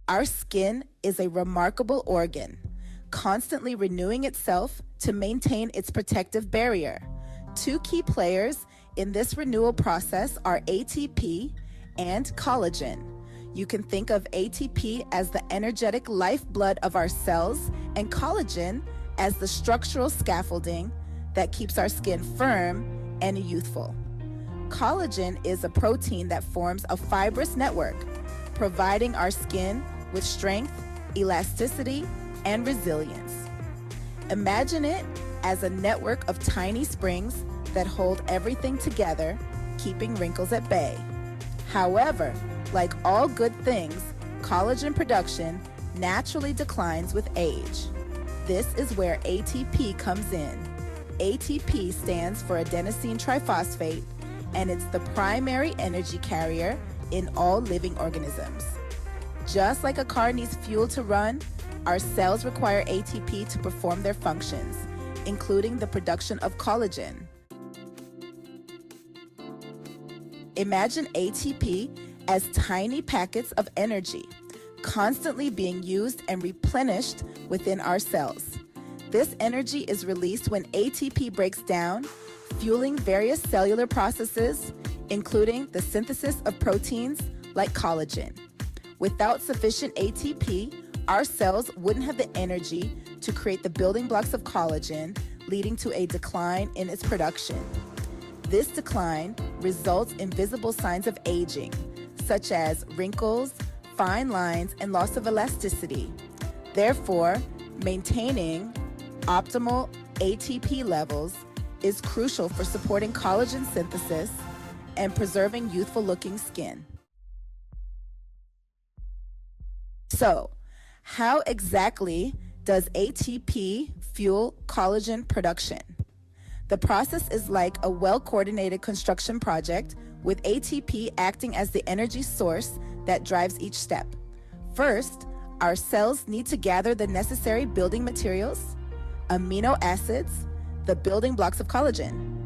Our skin is a remarkable organ, constantly renewing itself to maintain its protective barrier. Two key players in this renewal process are ATP and collagen. You can think of ATP as the energetic lifeblood of our cells and collagen as the structural scaffolding that keeps our skin firm and youthful. Collagen is a protein that forms a fibrous network, providing our skin with strength, elasticity, and resilience. Imagine it as a network of tiny springs that hold everything together, keeping wrinkles at bay. However, like all good things, collagen production naturally declines with age. This is where ATP comes in. ATP stands for adenosine triphosphate, and it's the primary energy carrier in all living organisms. Just like a car needs fuel to run, our cells require ATP to perform their functions, including the production of collagen. Imagine ATP as tiny packets of energy, constantly being used and replenished within our cells. This energy is released when ATP breaks down, fueling various cellular processes, including the synthesis of proteins like collagen. Without sufficient ATP, our cells wouldn't have the energy to create the building blocks of collagen, leading to a decline in its production. This decline results in visible signs of aging, such as wrinkles, fine lines, and loss of elasticity. Therefore, maintaining optimal ATP levels is crucial for supporting collagen synthesis and preserving youthful-looking skin. So, how exactly does ATP fuel collagen production? The process is like a well-coordinated construction project, with ATP acting as the energy source that drives each step. First, our cells need to gather the necessary building materials, amino acids, the building blocks of collagen.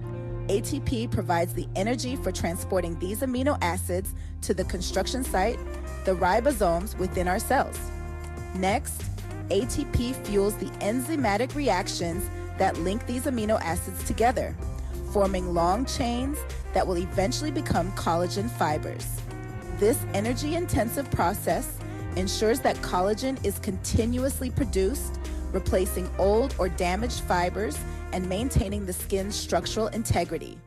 ATP provides the energy for transporting these amino acids to the construction site, the ribosomes within our cells. Next, ATP fuels the enzymatic reactions that link these amino acids together, forming long chains that will eventually become collagen fibers. This energy-intensive process ensures that collagen is continuously produced, replacing old or damaged fibers and maintaining the skin's structural integrity.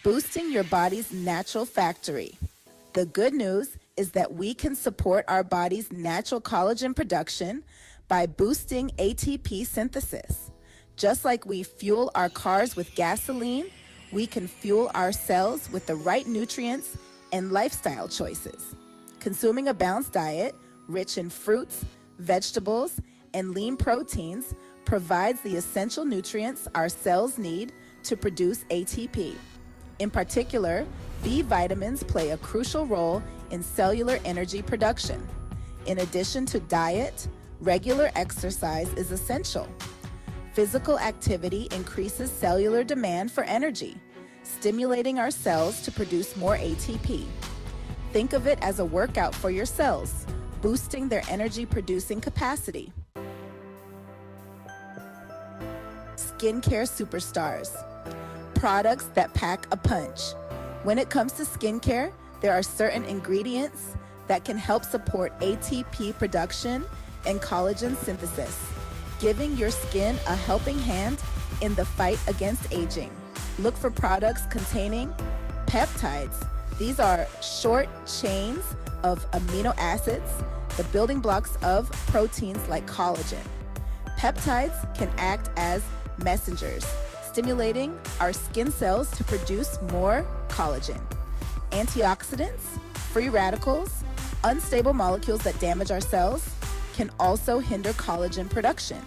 Boosting your body's natural factory. The good news is that we can support our body's natural collagen production by boosting ATP synthesis. Just like we fuel our cars with gasoline, we can fuel our cells with the right nutrients and lifestyle choices. Consuming a balanced diet, rich in fruits, vegetables, and lean proteins, provides the essential nutrients our cells need to produce ATP. In particular, B vitamins play a crucial role in cellular energy production. In addition to diet, regular exercise is essential. Physical activity increases cellular demand for energy, stimulating our cells to produce more ATP. Think of it as a workout for your cells, boosting their energy-producing capacity. Skincare superstars. Products that pack a punch. When it comes to skincare, there are certain ingredients that can help support ATP production and collagen synthesis, giving your skin a helping hand in the fight against aging. Look for products containing peptides. These are short chains of amino acids, the building blocks of proteins like collagen. Peptides can act as messengers, stimulating our skin cells to produce more collagen. Antioxidants, free radicals, unstable molecules that damage our cells can also hinder collagen production.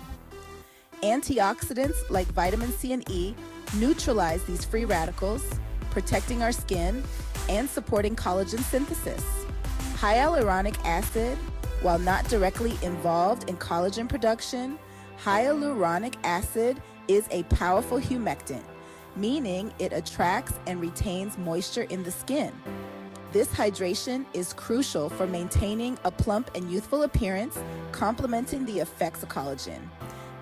Antioxidants like vitamin C and E neutralize these free radicals, protecting our skin and supporting collagen synthesis. Hyaluronic acid, while not directly involved in collagen production, hyaluronic acid is a powerful humectant, meaning it attracts and retains moisture in the skin. This hydration is crucial for maintaining a plump and youthful appearance, complementing the effects of collagen.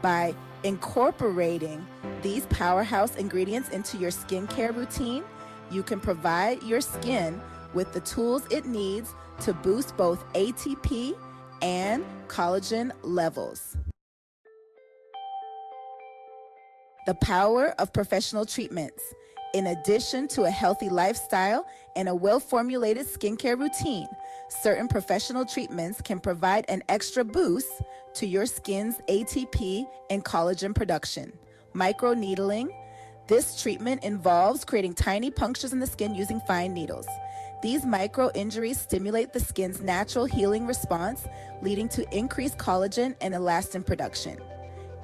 By incorporating these powerhouse ingredients into your skincare routine, you can provide your skin with the tools it needs to boost both ATP and collagen levels. The power of professional treatments. In addition to a healthy lifestyle and a well-formulated skincare routine, certain professional treatments can provide an extra boost to your skin's ATP and collagen production. Microneedling. This treatment involves creating tiny punctures in the skin using fine needles. These micro-injuries stimulate the skin's natural healing response, leading to increased collagen and elastin production.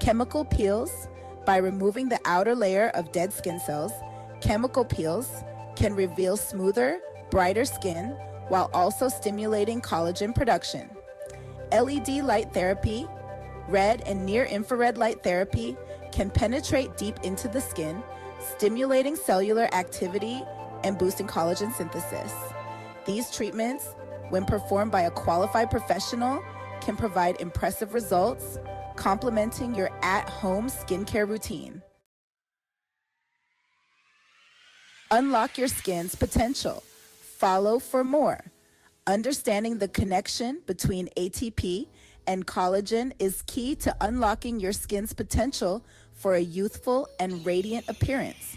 Chemical peels. By removing the outer layer of dead skin cells, chemical peels can reveal smoother, brighter skin while also stimulating collagen production. LED light therapy, red and near-infrared light therapy can penetrate deep into the skin, stimulating cellular activity and boosting collagen synthesis. These treatments, when performed by a qualified professional, can provide impressive results, complementing your at-home skincare routine. Unlock your skin's potential. Follow for more. Understanding the connection between ATP and collagen is key to unlocking your skin's potential for a youthful and radiant appearance.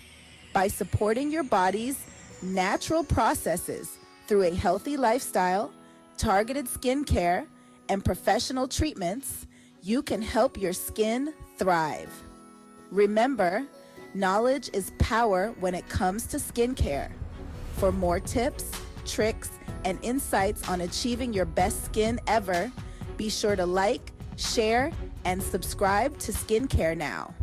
By supporting your body's natural processes through a healthy lifestyle, targeted skincare, and professional treatments, you can help your skin thrive. Remember, knowledge is power when it comes to skincare. For more tips, tricks, and insights on achieving your best skin ever, be sure to like, share, and subscribe to Skincare Now.